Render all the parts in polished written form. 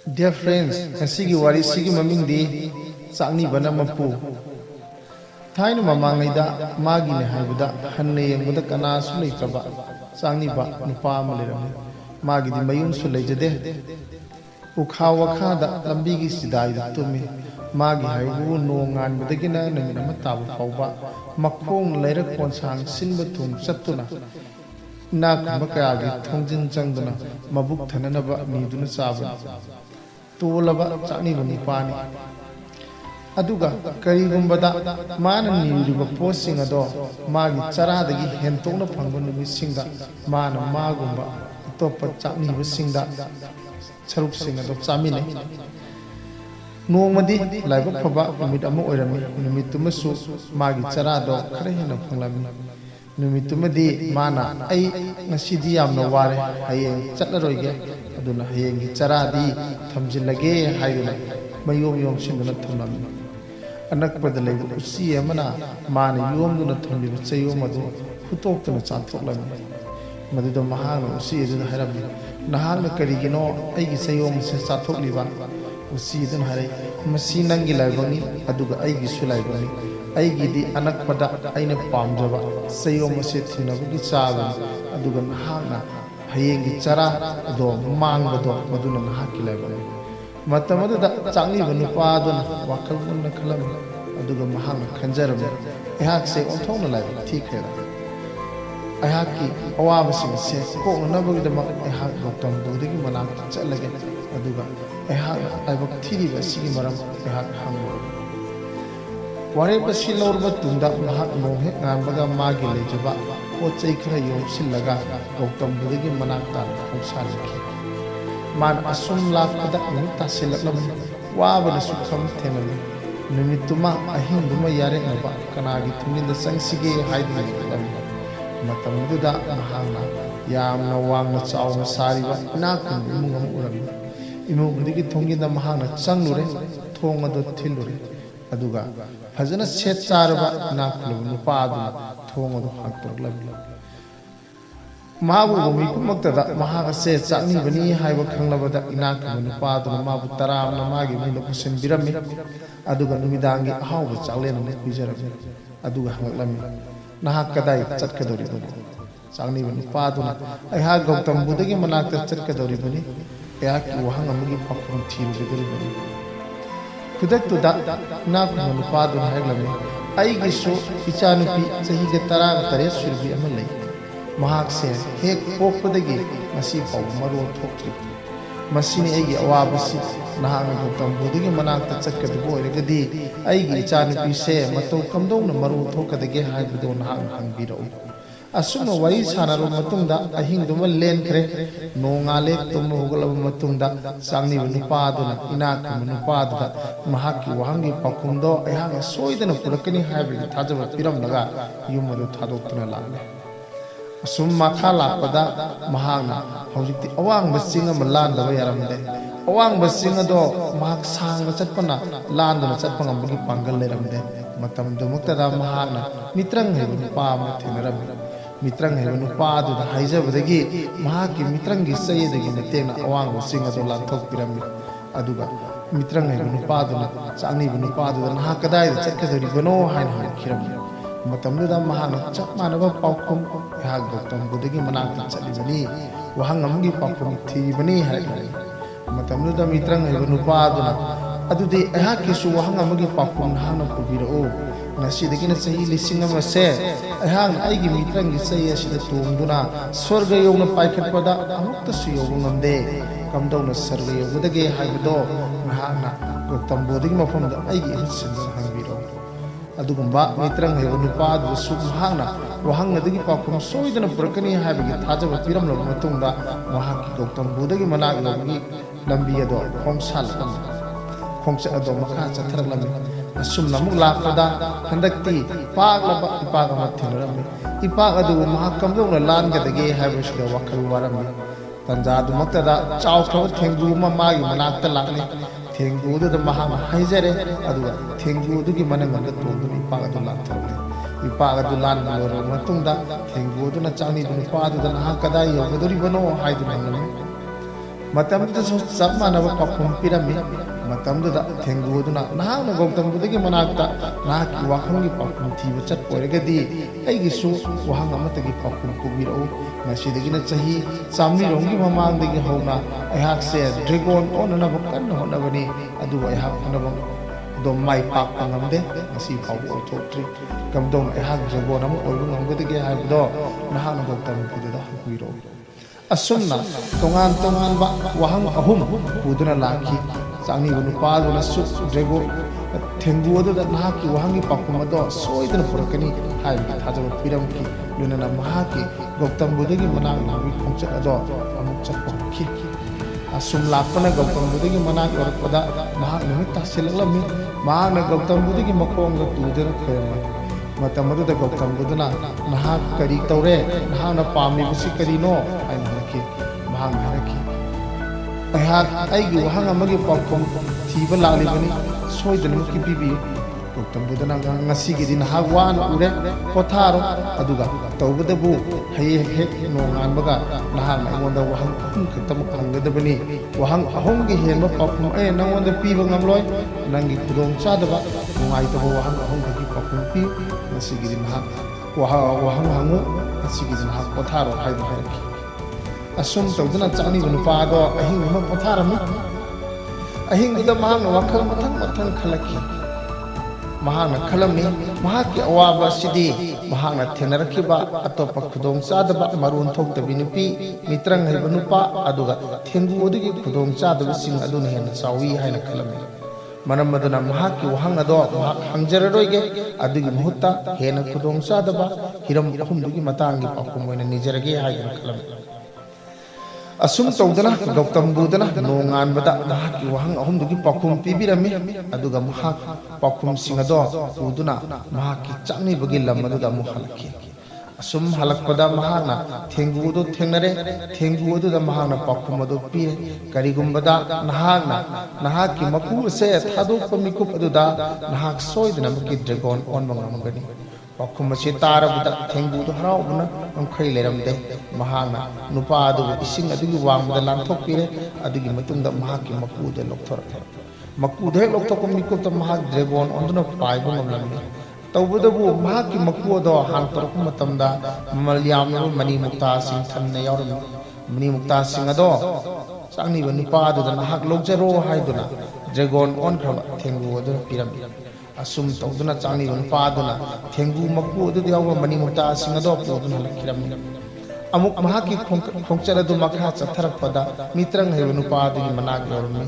Dear friends, ngasigi wari sigi mamingdi saknibana mapu. Thainu mamangaida magine haibada hanne yengbuda kanasu leitraba sakniba nupa ama leirami. Magidi mayumsu leijade. Ukha wakhada lambigi sidaida tumi. Magi haibu no nganbadagina namina matabu fauba. Makhong leirak ponsang sinba thum chattuna. Nakumba kayagi thongjin changduna mabuk thananaba niduna sabana. Tolaba sakniba nupani. Aduga karigumbada mana niriba posting ado magi charadagi hentokna phangba numisingda mana magumba atopa sakniba singda saruk sing ado chamine. Nongmadi laibak phaba numit ama oirami numitumasu magi charado khara hena phanglami. Numitumadi mana ai ngasidi yamna ware hayeng chatlaroige aduna hayeng charadi thamjilage haiduna mayom yom sinduna thamnami. Anakpada leibu usi amana mana yomduna thamliba chayom adu hutoktuna chantoklami. Maduda mahana usi aduna harami nahana karigino aigi chayom se chathokliba usi aduna hare masi nangi laibani aduga aigi su laibani aigidi anakpada aina pamjaba chayom se thinabagi chaba aduga nahana hayengi chara ado mangbado maduna nahaki laibani. Matamaduda changniba nupaduna wakal munna khalam aduga mahang khanjaram ehak se onthongna laiba thikreda ehaki awabasing se koknabagidama ehak doktam budagi manak chalage aduga ehak aibak thiriba sigi maram ehak hangbo warebasi lorba tunda mahak nohe nganbaga magi lejaba pochai khara yomsillaga doktam budagi manak tan khosariki man asum lakada numita silaklam wabana sukham thenami numituma ahinduma yare naba kanagi thuminda sangsige haidina lam matamduda mahana yamna wangna chawna sariba nakun imungam urami imugdigi thongida mahana changlure thongado thilure aduga fajana set charba nakulu nupadu thongado haktorlam mabu gomi kumaktada mahaga se chakni bani haiba khanglabada inaka nupadu mabu taramna magi minda kusen birami aduga numidangi ahawba chaklen ne pijarami aduga hanglami nahak kadai chatkadori bani chakni bani paduna aiha gautam budagi manakta chatkadori bani ayaki wahang amagi pakhum thiru bedori bani kudak tu da naku nupadu haglami aigi so ichanupi sahiga taraga tare surbi amalai mahak se hek pokpadagi masi pau maro thokri masini aigi awabasi nahanga gautam budagi manakta chatkadu boiragadi aigi ichanupi se matou kamdongna maro thokadage haibado nahang hangbirau asumna wari sanaro matungda ahingduma lenkhre nongale tumma hogalaba matungda sangniba nupaduna inaka nupaduna mahaki wahangi pakumdo ayanga soidana purakani haibagi thajaba piramlaga yumadu thadoktuna lagne asum makha lakpada mahagna hojikti awang basing ama landaba yaramde awang basing ado mahak sangna chatpana landuna chatpanga magi pangal leramde matam dumuktada mahagna mitrang hebu pam thinaram mitrang hebu nupadu da haijabadagi mahaki mitrangi sayedagi matena awang basing ado lanthok pirami aduga mitrang hebu nupadu na changni bu nupadu da nahakadai da chatkadari bano haina hakiram matamduda mahana chap manaba paukum ehak gautam budagi manakta chalibani wahang amgi paukum thibani haikari matamduda mitrang hebu nupaduna adudi ehaki su wahang amgi paukum hana pubirao nasidagina sahi lising ama se ehang aigi mitrangi sahi asida tungduna swarga yogna paikhatpada amukta su yogu ngamde kamdawna sarga yogudage haibado nahana gautam budagi mafamda aigi hinsinda hangbiro adugumba mitrang haiba nupadu su mahana wahangadagi pakum soidana purakani haibagi thajaba piramlaba matungda mahaki gautam budagi manak labagi lambi ado khongsalakam khongsa ado makha chatharlami asum namuk lakpada handakti paglaba ipaga mathinarami ipaga adu mahakamdona langadage haibasida wakhal warami tanjadu maktada chawkhaba thengdu magi manakta lakni thengdu da mahama haijare aduga thengdu dugi mananganda tondu ipaga du lanthare ipaga du lan loro matungda thengdu du na changni du padu da na kadai yogadori bano haidu nangami ꯃꯇꯝꯗꯨꯗꯁꯨ ꯆꯞ ꯃꯥꯟꯅꯕ ꯄꯥꯎꯈꯨꯝ ꯄꯤꯔꯝꯃꯤ ꯃꯇꯝꯗꯨꯗ ꯊꯦꯡꯒꯨꯗꯨꯅ ꯅꯍꯥꯛꯅ ꯒꯧꯇꯝ ꯕꯨꯙꯒꯤ ꯃꯅꯥꯛꯇ ꯅꯍꯥꯛꯀꯤ ꯋꯥꯍꯪꯒꯤ ꯄꯥꯎꯈꯨꯝ ꯊꯤꯕ ꯆꯠꯄ ꯑꯣꯏꯔꯒꯗꯤ ꯑꯩꯒꯤꯁꯨ ꯋꯥꯍꯪ ꯑꯃꯠꯇꯒꯤ ꯄꯥꯎꯈꯨꯝ ꯄꯨꯕꯤꯔꯛꯎ ꯉꯁꯤꯗꯒꯤꯅ ꯆꯍꯤ 100ꯔꯣꯝꯒꯤ ꯃꯃꯥꯡꯗꯒꯤ ꯍꯧꯅ ꯑꯩꯍꯥꯛꯁꯦ ꯗ꯭ꯔꯦꯒꯣꯟ ꯑꯣꯟꯅꯅꯕ ꯀꯟꯅ ꯍꯣꯠꯅꯕꯅꯤ ꯑꯗꯨꯕꯨ ꯑꯩꯍꯥꯛ ꯍꯣꯠꯅꯕ ꯑꯗꯣ ꯃꯥꯏ ꯄꯥꯛꯄ ꯉꯝꯗꯦ ꯉꯁꯤ ꯐꯥꯎꯕ ꯑꯣꯏꯊꯣꯛꯇ꯭ꯔꯤ ꯀꯝꯗꯧꯅ ꯑꯩꯍꯥꯛ ꯗ꯭ꯔꯦꯒꯣꯟ ꯑꯃ ꯑꯣꯏꯕ ꯉꯝꯒꯗꯒꯦ ꯍꯥꯏꯕꯗꯣ ꯅꯍꯥꯛꯅ ꯒꯧꯇꯝ ꯕꯨꯙꯗ ꯍꯪꯕꯤꯔꯛꯎ ꯑꯁꯨꯝꯅ ꯇꯣꯉꯥꯟ ꯇꯣꯉꯥꯟꯕ ꯋꯥꯍꯪ 3 ꯄꯨꯗꯨꯅ ꯂꯥꯛꯈꯤ ꯆꯥꯛꯅꯤꯕ ꯅꯨꯄꯥ ꯑꯗꯨꯅꯁꯨ ꯗ꯭ꯔꯦꯒꯣꯟ ꯊꯦꯡꯒꯨ ꯑꯗꯨꯗ ꯅꯍꯥꯛꯀꯤ ꯋꯥꯍꯪꯒꯤ ꯄꯥꯎꯈꯨꯝ ꯑꯗꯣ ꯁꯣꯏꯗꯅ ꯄꯨꯔꯛꯀꯅꯤ ꯍꯥꯏꯕꯒꯤ ꯊꯥꯖꯕ ꯄꯤꯔꯝꯈꯤ ꯂꯣꯏꯅꯅ ꯃꯍꯥꯛꯀꯤ ꯒꯧꯇꯝ ꯕꯨꯙꯒꯤ ꯃꯅꯥꯛ ꯅꯥꯍꯛꯀꯤ ꯈꯣꯡꯆꯠ ꯑꯗꯣ ꯑꯃꯨꯛ ꯆꯠꯄ ꯍꯧꯔꯛꯈꯤ ꯑꯁꯨꯝ ꯂꯥꯛꯄꯅ ꯒꯧꯇꯝ ꯕꯨꯙꯒꯤ ꯃꯅꯥꯛ ꯌꯧꯔꯛꯄꯗ ꯃꯍꯥꯛ ꯅꯨꯃꯤꯠ ꯇꯥꯁꯤꯜꯂꯛꯂꯝꯃꯤ ꯃꯍꯥꯛꯅ ꯒꯧꯇꯝ ꯕꯨꯙꯒꯤ ꯃꯈꯣꯡꯗ ꯇꯨꯗꯨꯅ ꯈꯣꯏꯔꯝꯃꯤ ꯃꯇꯝ ꯑꯗꯨꯗ ꯒꯧꯇꯝ ꯕꯨꯙꯅ ꯅꯍꯥꯛ ꯀꯔꯤ ꯇꯧꯔꯦ ꯅꯍꯥꯛꯅ ꯄꯥꯝꯂꯤꯕꯁꯤ ꯀꯔꯤꯅꯣ ꯍꯥꯏꯅ ꯍꯪꯈꯤ ꯃꯍꯥꯛꯅ ꯍꯥꯏꯔꯛꯈꯤ ꯑꯩꯍꯥꯛ ꯑꯩꯒꯤ ꯋꯥꯍꯪ ꯑꯃꯒꯤ ꯄꯥꯎꯈꯨꯝ ꯊꯤꯕ ꯂꯥꯛꯂꯤꯕꯅꯤ ꯁꯣꯏꯗꯅꯃꯛꯀꯤ ꯄꯤꯕꯤꯌꯨ ꯒꯧꯇꯝ ꯕꯨꯙꯅ ꯉꯁꯤꯒꯤꯗꯤ ꯅꯍꯥꯛ ꯋꯥꯅ ꯎꯔꯦ ꯄꯣꯊꯥꯔꯣ ꯑꯗꯨꯒ ꯇꯧꯕꯗꯕꯨ ꯍꯌꯦꯡ ꯍꯦꯛ ꯅꯣꯡꯉꯥꯟꯕꯒ ꯅꯍꯥꯛꯅ ꯑꯩꯉꯣꯟꯗ ꯋꯥꯍꯪ 3 ꯈꯛꯇꯃꯛ ꯍꯪꯒꯗꯕꯅꯤ ꯋꯥꯍꯪ 3ꯒꯤ ꯍꯦꯟꯕ ꯄꯥꯎꯈꯨꯝ ꯑꯩꯅ ꯅꯉꯣꯟꯗ ꯄꯤꯕ ꯉꯝꯂꯣꯏ ꯅꯪꯒꯤ ꯈꯨꯗꯣꯡꯆꯥꯗꯕ ꯅꯨꯡꯉꯥꯏꯇꯕ ꯋꯥꯍꯪ 3ꯈꯛꯀꯤ ꯄꯥꯎꯈꯨꯝ ꯄꯤꯌꯨ ꯉꯁꯤꯒꯤꯗꯤ ꯅꯍꯥꯛ ꯋꯥꯍꯪ ꯍꯪꯉꯨ ꯉꯁꯤꯒꯤꯗꯤ ꯅꯍꯥꯛ ꯄꯣꯊꯥꯔꯣ ꯍꯥꯏꯗꯨꯅ ꯍꯥꯏꯔꯛꯈꯤ ꯑꯁꯨꯝ ꯇꯧꯗꯨꯅ ꯆꯥꯛꯅꯤꯕ ꯅꯨꯄꯥ ꯑꯗꯣ ꯑꯍꯤꯡ ꯑꯃ ꯄꯣꯊꯥꯔꯝꯃꯤ ꯑꯍꯤꯡꯗꯨꯗ ꯃꯍꯥꯛꯅ ꯋꯥꯈꯜ ꯃꯊꯪ ꯈꯜꯂꯛꯈꯤ ꯃꯍꯥꯛꯅ ꯈꯜꯂꯝꯃꯤ ꯃꯍꯥꯛꯀꯤ ꯑꯋꯥꯕ ꯑꯁꯤꯗꯤ ꯃꯍꯥꯛꯅ ꯊꯦꯡꯅꯔꯛꯈꯤꯕ ꯑꯇꯣꯞꯄ ꯈꯨꯗꯣꯡꯆꯥꯗꯕ ꯃꯔꯣꯟ ꯊꯣꯛꯇꯕꯤ ꯅꯨꯄꯤ ꯃꯤꯇ꯭ꯔꯪ ꯍꯩꯕ ꯅꯨꯄꯥ ꯑꯗꯨꯒ ꯊꯦꯡꯒꯨ ꯑꯗꯨꯒꯤ ꯈꯨꯗꯣꯡꯆꯥꯗꯕꯁꯤꯡ ꯑꯗꯨꯅ ꯍꯦꯟꯅ ꯆꯥꯎꯋꯤ ꯍꯥꯏꯅ ꯈꯜꯂꯝꯃꯤ ꯃꯔꯝ ꯑꯗꯨꯅ ꯃꯍꯥꯛꯀꯤ ꯋꯥꯍꯪ ꯑꯗꯣ ꯃꯍꯥꯛ ꯍꯪꯖꯔꯔꯣꯏꯒꯦ ꯑꯗꯨꯒꯤ ꯃꯍꯨꯠꯇ ꯍꯦꯟꯅ ꯈꯨꯗꯣꯡꯆꯥꯗꯕ ꯍꯤꯔꯝ 3ꯗꯨꯒꯤ ꯃꯇꯥꯡꯒꯤ ꯄꯥꯎꯈꯨꯝ ꯑꯣꯏꯅ ꯅꯤꯖꯔꯒꯦ ꯍꯥꯏꯗꯨꯅ ꯈꯜꯂꯝꯃꯤ ꯑꯁꯨꯝ ꯇꯧꯗꯨꯅ ꯒꯧꯇꯝ ꯕꯨꯙꯅ ꯅꯣꯡꯉꯥꯟꯕꯗ ꯃꯍꯥꯛꯀꯤ ꯋꯥꯍꯪ 3ꯗꯨꯒꯤ ꯄꯥꯎꯈꯨꯝ ꯄꯤꯕꯤꯔꯝꯃꯤ ꯑꯗꯨꯒ ꯃꯍꯥꯛ ꯄꯥꯎꯈꯨꯝꯁꯤꯡ ꯑꯗꯣ ꯄꯨꯗꯨꯅ ꯃꯍꯥꯛꯀꯤ ꯆꯥꯛꯅꯤꯕꯒꯤ ꯂꯝ ꯑꯗꯨꯗ ꯑꯃꯨꯛ ꯍꯜꯂꯛꯈꯤ ꯑꯁꯨꯝ ꯍꯜꯂꯛꯄꯗ ꯃꯍꯥꯛꯅ ꯊꯦꯡꯒꯨ ꯑꯗꯨ ꯊꯦꯡꯅꯔꯦ ꯊꯦꯡꯒꯨ ꯑꯗꯨꯗ ꯃꯍꯥꯛꯅ ꯄꯥꯎꯈꯨꯝ ꯑꯗꯨ ꯄꯤꯔꯦ ꯀꯔꯤꯒꯨꯝꯕꯗ ꯅꯍꯥꯛꯅ ꯅꯍꯥꯛꯀꯤ ꯃꯀꯨ ꯑꯁꯦ ꯊꯥꯗꯣꯛꯄ ꯃꯤꯀꯨꯞ ꯑꯗꯨꯗ ꯅꯍꯥꯛ ꯁꯣꯏꯗꯅꯃꯛꯀꯤ ꯗ꯭ꯔꯦꯒꯣꯟ ꯑꯣꯟꯕ ꯉꯝꯒꯅꯤ ꯄꯥꯎꯈꯨꯝ ꯑꯁꯤ ꯇꯥꯔꯕꯗ ꯊꯦꯡꯒꯨꯗꯨ ꯍꯔꯥꯎꯕꯅ ꯉꯝꯈꯩ ꯂꯩꯔꯝꯗꯦ ꯃꯍꯥꯛꯅ ꯅꯨꯄꯥ ꯑꯗꯨꯕꯨ ꯏꯁꯤꯡ ꯑꯗꯨꯒꯤ ꯋꯥꯡꯃꯗ ꯂꯥꯟꯊꯣꯛꯄꯤꯔꯦ ꯑꯗꯨꯒꯤ ꯃꯇꯨꯡꯗ ꯃꯍꯥꯛꯀꯤ ꯃꯀꯨꯗ ꯂꯧꯊꯣꯔꯛꯈꯤ ꯃꯀꯨꯗ ꯍꯦꯛ ꯂꯧꯊꯣꯛꯄ ꯃꯤꯀꯨꯞꯇ ꯃꯍꯥꯛ ꯗ꯭ꯔꯦꯒꯣꯟ ꯑꯣꯟꯗꯨꯅ ꯄꯥꯏꯕ ꯉꯝꯂꯝꯃꯤ ꯇꯧꯕꯗꯕꯨ ꯃꯍꯥꯛꯀꯤ ꯃꯀꯨ ꯑꯗꯣ ꯍꯥꯡꯇꯣꯔꯛꯄ ꯃꯇꯝꯗ ꯃꯃꯜ ꯌꯥꯝꯂꯕ ꯃꯅꯤ ꯃꯨꯛꯇꯥꯁꯤꯡ ꯊꯟꯅ ꯌꯥꯎꯔꯝꯃꯤ ꯃꯅꯤ ꯃꯨꯛꯇꯥꯁꯤꯡ ꯑꯗꯣ ꯆꯥꯛꯅꯤꯕ ꯅꯨꯄꯥ ꯑꯗꯨꯗ ꯅꯍꯥꯛ ꯂꯧꯖꯔꯣ ꯍꯥꯏꯗꯨꯅ ꯗ꯭ꯔꯦꯒꯣꯟ ꯑꯣꯟꯈ꯭ꯔꯕ ꯊꯦꯡꯒꯨ ꯑꯗꯨꯅ ꯄꯤꯔꯝꯃꯤ ꯑꯁꯨꯝ ꯇꯧꯗꯨꯅ ꯆꯥꯛꯅꯤꯕ ꯅꯨꯄꯥ ꯑꯗꯨꯅ ꯊꯦꯡꯒꯨ ꯃꯀꯨ ꯑꯗꯨꯗ ꯌꯥꯎꯕ ꯃꯅꯤ ꯃꯨꯛꯇꯥꯁꯤꯡ ꯑꯗꯣ ꯄꯨꯗꯨꯅ ꯍꯜꯂꯛꯈꯤꯔꯝꯃꯤ ꯑꯃꯨꯛ ꯃꯍꯥꯛꯀꯤ ꯈꯣꯡꯆꯠ ꯑꯗꯨ ꯃꯈꯥ ꯆꯠꯊꯔꯛꯄꯗ ꯃꯤꯇ꯭ꯔꯪ ꯍꯩꯕ ꯅꯨꯄꯥ ꯑꯗꯨꯒꯤ ꯃꯅꯥꯛ ꯌꯧꯔꯝꯃꯤ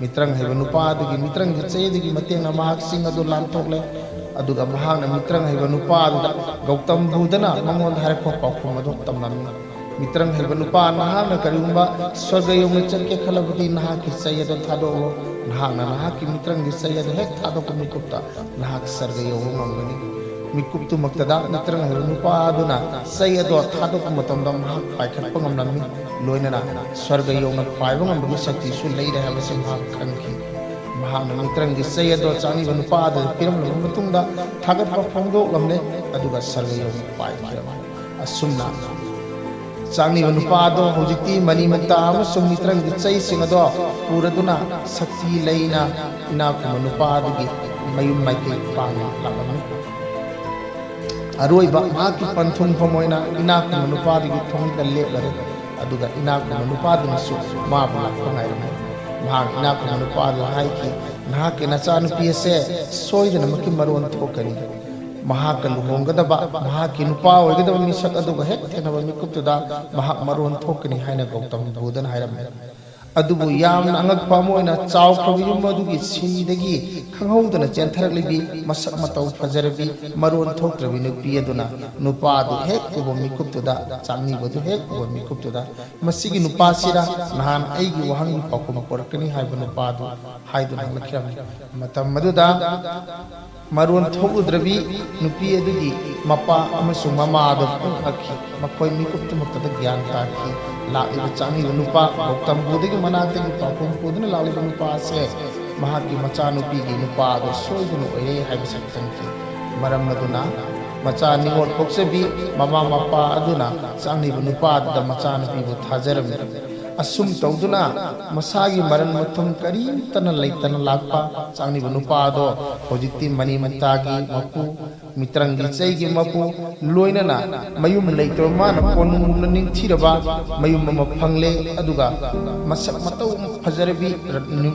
ꯃꯤꯇ꯭ꯔꯪ ꯍꯩꯕ ꯅꯨꯄꯥ ꯑꯗꯨꯒꯤ ꯃꯤꯇ꯭ꯔꯪꯒꯤ ꯆꯩꯗꯨꯒꯤ ꯃꯇꯦꯡꯅ ꯃꯍꯥꯛ ꯆꯤꯡ ꯑꯗꯨ ꯂꯥꯟꯊꯣꯛꯂꯦ ꯑꯗꯨꯒ ꯃꯍꯥꯛꯅ ꯃꯤꯇ꯭ꯔꯪ ꯍꯩꯕ ꯅꯨꯄꯥ ꯑꯗꯨꯗ ꯒꯧꯇꯝ ꯕꯨꯙꯅ ꯃꯉꯣꯟꯗ ꯍꯥꯏꯔꯛꯄ ꯄꯥꯎꯈꯨꯝ ꯑꯗꯨ ꯇꯝꯂꯝꯃꯤ ꯃꯤꯇ꯭ꯔꯪ ꯍꯩꯕ ꯅꯨꯄꯥ ꯅꯍꯥꯛꯅ ꯀꯔꯤꯒꯨꯝꯕ ꯁ꯭ꯋꯔꯒ ꯌꯧꯅ ꯆꯠꯀꯦ ꯈꯜꯂꯕꯗꯤ ꯅꯍꯥꯛꯀꯤ ꯆꯩ ꯑꯗꯨ ꯊꯥꯗꯣꯛꯑꯣ ꯅꯍꯥꯛꯅ ꯅꯍꯥꯛꯀꯤ ꯃꯤꯇ꯭ꯔꯪꯒꯤ ꯆꯩ ꯑꯗꯨ ꯍꯦꯛ ꯊꯥꯗꯣꯛꯄ ꯃꯤꯀꯨꯞꯇ ꯅꯍꯥꯛ ꯁ꯭ꯋꯔꯒ ꯌꯧꯕ ꯉꯝꯒꯅꯤ ꯃꯤꯀꯨꯞꯇꯨꯃꯛꯇꯗ ꯃꯤꯇ꯭ꯔꯪ ꯍꯩꯕ ꯅꯨꯄꯥ ꯑꯗꯨꯅ ꯆꯩ ꯑꯗꯨ ꯊꯥꯗꯣꯛꯄ ꯃꯇꯝꯗ ꯃꯍꯥꯛ ꯄꯥꯏꯈꯠꯄ ꯉꯝꯂꯝꯃꯤ ꯂꯣꯏꯅꯅ ꯁ꯭ꯋꯔꯒ ꯌꯧꯅ ꯄꯥꯏꯕ ꯉꯝꯕꯒꯤ ꯁꯛꯇꯤꯁꯨ ꯂꯩꯔꯦ ꯍꯥꯏꯕꯁꯤ ꯃꯍꯥꯛ ꯈꯪꯈꯤ ꯃꯍꯥꯛꯅ ꯃꯤꯇ꯭ꯔꯪꯒꯤ ꯆꯩ ꯑꯗꯨ ꯆꯥꯛꯅꯤꯕ ꯅꯨꯄꯥ ꯑꯗꯨꯗ ꯄꯤꯔꯝꯂꯕ ꯃꯇꯨꯡꯗ ꯊꯥꯒꯠꯄ ꯐꯣꯡꯗꯣꯛꯂꯝꯂꯦ ꯑꯗꯨꯒ ꯁ꯭ꯋꯔꯒ ꯌꯧꯅ ꯄꯥꯏꯈꯤꯔꯝꯃꯤ ꯑꯁꯨꯝꯅ ꯆꯥꯛꯅꯤꯕ ꯅꯨꯄꯥ ꯑꯗꯣ ꯍꯧꯖꯤꯛꯇꯤ ꯃꯅꯤ ꯃꯨꯛꯇꯥ ꯑꯃꯁꯨꯡ ꯃꯤꯇ꯭ꯔꯪꯒꯤ ꯆꯩꯁꯤꯡ ꯑꯗꯣ ꯄꯨꯔꯗꯨꯅ ꯁꯛꯇꯤ ꯂꯩꯅ ꯏꯅꯥꯛꯈꯨꯟꯕ ꯅꯨꯄꯥ ꯑꯗꯨꯒꯤ ꯃꯌꯨꯝ ꯃꯥꯏꯀꯩ ꯄꯥꯡꯅ ꯂꯥꯛꯂꯝꯃꯤ ꯑꯔꯣꯏꯕ ꯃꯍꯥꯛꯀꯤ ꯄꯟꯊꯨꯡꯐꯝ ꯑꯣꯏꯅ ꯏꯅꯥꯛꯈꯨꯟꯕ ꯅꯨꯄꯥꯗꯨꯒꯤ ꯊꯣꯡꯗ ꯂꯦꯞꯂꯔꯦ ꯑꯗꯨꯒ ꯏꯅꯥꯛꯈꯨꯟꯕ ꯅꯨꯄꯥꯗꯨꯅꯁꯨ ꯃꯥꯕꯨ ꯂꯥꯛꯄ ꯉꯥꯏꯔꯝꯃꯤ ꯃꯍꯥꯛ ꯏꯅꯥꯛꯈꯨꯟꯕ ꯅꯨꯄꯥꯗꯨꯗ ꯍꯥꯏꯈꯤ ꯅꯍꯥꯛꯀꯤ ꯅꯆꯥꯅꯨꯄꯤ ꯑꯁꯦ ꯁꯣꯏꯗꯅꯃꯛꯀꯤ ꯃꯔꯣꯟ ꯊꯣꯛꯀꯅꯤ ꯃꯍꯥꯛꯀ ꯂꯨꯍꯣꯡꯒꯗꯕ ꯃꯍꯥꯛꯀꯤ ꯅꯨꯄꯥ ꯑꯣꯏꯒꯗꯕ ꯃꯤꯁꯛ ꯑꯗꯨꯒ ꯍꯦꯛ ꯊꯦꯡꯅꯕ ꯃꯤꯀꯨꯞꯇꯨꯗ ꯃꯍꯥꯛ ꯃꯔꯣꯟ ꯊꯣꯛꯀꯅꯤ ꯍꯥꯏꯅ ꯒꯧꯇꯝ ꯕꯨꯙꯅ ꯍꯥꯏꯔꯝꯃꯤ ꯑꯗꯨꯕꯨ ꯌꯥꯝꯅ ꯑꯉꯛꯄ ꯑꯃ ꯑꯣꯏꯅ ꯆꯥꯎꯈ꯭ꯔꯕ ꯌꯨꯝ ꯑꯗꯨꯒꯤ ꯁꯤꯟꯗꯒꯤ ꯈꯪꯍꯧꯗꯅ ꯆꯦꯟꯊꯔꯛꯂꯤꯕꯤ ꯃꯁꯛ ꯃꯇꯧ ꯐꯖꯔꯕꯤ ꯃꯔꯣꯟ ꯊꯣꯛꯇ꯭ꯔꯕꯤ ꯅꯨꯄꯤ ꯑꯗꯨꯅ ꯅꯨꯄꯥꯗꯨ ꯍꯦꯛ ꯎꯕ ꯃꯤꯀꯨꯞꯇꯨꯗ ꯆꯥꯛꯅꯤꯕꯗꯨ ꯍꯦꯛ ꯎꯕ ꯃꯤꯀꯨꯞꯇꯨꯗ ꯃꯁꯤꯒꯤ ꯅꯨꯄꯥꯁꯤꯔ ꯅꯍꯥꯟ ꯑꯩꯒꯤ ꯋꯥꯍꯪꯒꯤ ꯄꯥꯎꯈꯨꯝ ꯄꯨꯔꯛꯀꯅꯤ ꯍꯥꯏꯕ ꯅꯨꯄꯥꯗꯨ ꯍꯥꯏꯗꯨꯅ ꯍꯜꯂꯛꯈꯤꯔꯝꯃꯤ ꯃꯇꯝ ꯑꯗꯨꯗ ꯃꯔꯣꯟ ꯊꯣꯛꯂꯨꯗ꯭ꯔꯕꯤ ꯅꯨꯄꯤ ꯑꯗꯨꯒꯤ ꯃꯄꯥ ꯑꯃꯁꯨꯡ ꯃꯃꯥꯗꯨ ꯄꯨꯡꯉꯛꯈꯤ ꯃꯈꯣꯏ ꯃꯤꯀꯨꯞꯇꯨꯃꯛꯇꯗ ꯒ꯭ꯌꯥꯟ ꯇꯥꯈꯤ ꯂꯥꯛꯂꯤꯕ ꯆꯥꯛꯅꯤꯕ ꯅꯨꯄꯥ ꯒꯧꯇꯝ ꯕꯨꯙꯒꯤ ꯃꯅꯥꯛꯇꯒꯤ ꯄꯥꯎꯈꯨꯝ ꯄꯨꯗꯨꯅ ꯂꯥꯛꯂꯤꯕ ꯅꯨꯄꯥ ꯑꯁꯦ ꯃꯍꯥꯛꯀꯤ ꯃꯆꯥꯅꯨꯄꯤꯒꯤ ꯅꯨꯄꯥ ꯑꯗꯨ ꯁꯣꯏꯗꯅ ꯑꯣꯏꯔꯦ ꯍꯥꯏꯕꯁꯤ ꯈꯪꯈꯤ ꯃꯔꯝ ꯑꯗꯨꯅ ꯃꯆꯥ ꯅꯤꯉꯣꯜ ꯄꯣꯛꯆꯕꯤ ꯃꯃꯥ ꯃꯄꯥ ꯑꯗꯨꯅ ꯆꯥꯛꯅꯤꯕ ꯅꯨꯄꯥ ꯑꯗꯨꯗ ꯃꯆꯥꯅꯨꯄꯤꯕꯨ ꯊꯥꯖꯔꯝꯃꯤ असुम तौदुना मसागी मरन मथुम करीमतन लैतन लाक्पा चांगनिबा नुपादो होजिक्ति मनी मतागी मपु मित्रंगी चैगी मपु लोइनना मयुम लैतो मान कोनुंगुमना निंगथिरबा मयुम अमा फंगले अदुगा मसक मतौ फजरबी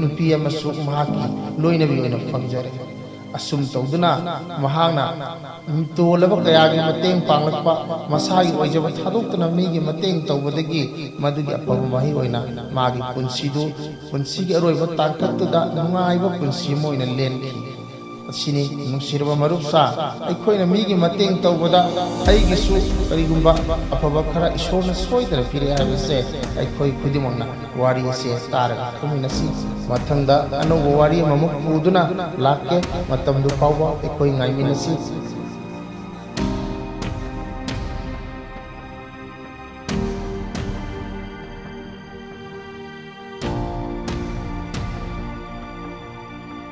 नुपी अमसु महाकी लोइनबी ओइना फंगजरे असुम तौदुना महांगना तोलबा कयागी मतेंग पांगलकपा मसागी ओइजबा थादोक्तना मीगी मतेंग तौबदगी मदुगी अफबा मही ओइना मागी पुंसीदु पुंसीगी अरोइबा तांकतुदा नुंगाइबा पुंसी मोइना लेनखि सिनी नुंसिरबा मरुपसा अखोइना मीगी मतेंग तौबदा अइगिसु करिगुंबा अफबा खरा ईश्वरना सोइदना पिरे हाइबसे अखोइ खुदिमंगना वारी से तारगा खुमिनसी मथंगदा अनौबा वारी अममुक पुदुना लाके मतमदु फावबा अखोइ ngaimiनसी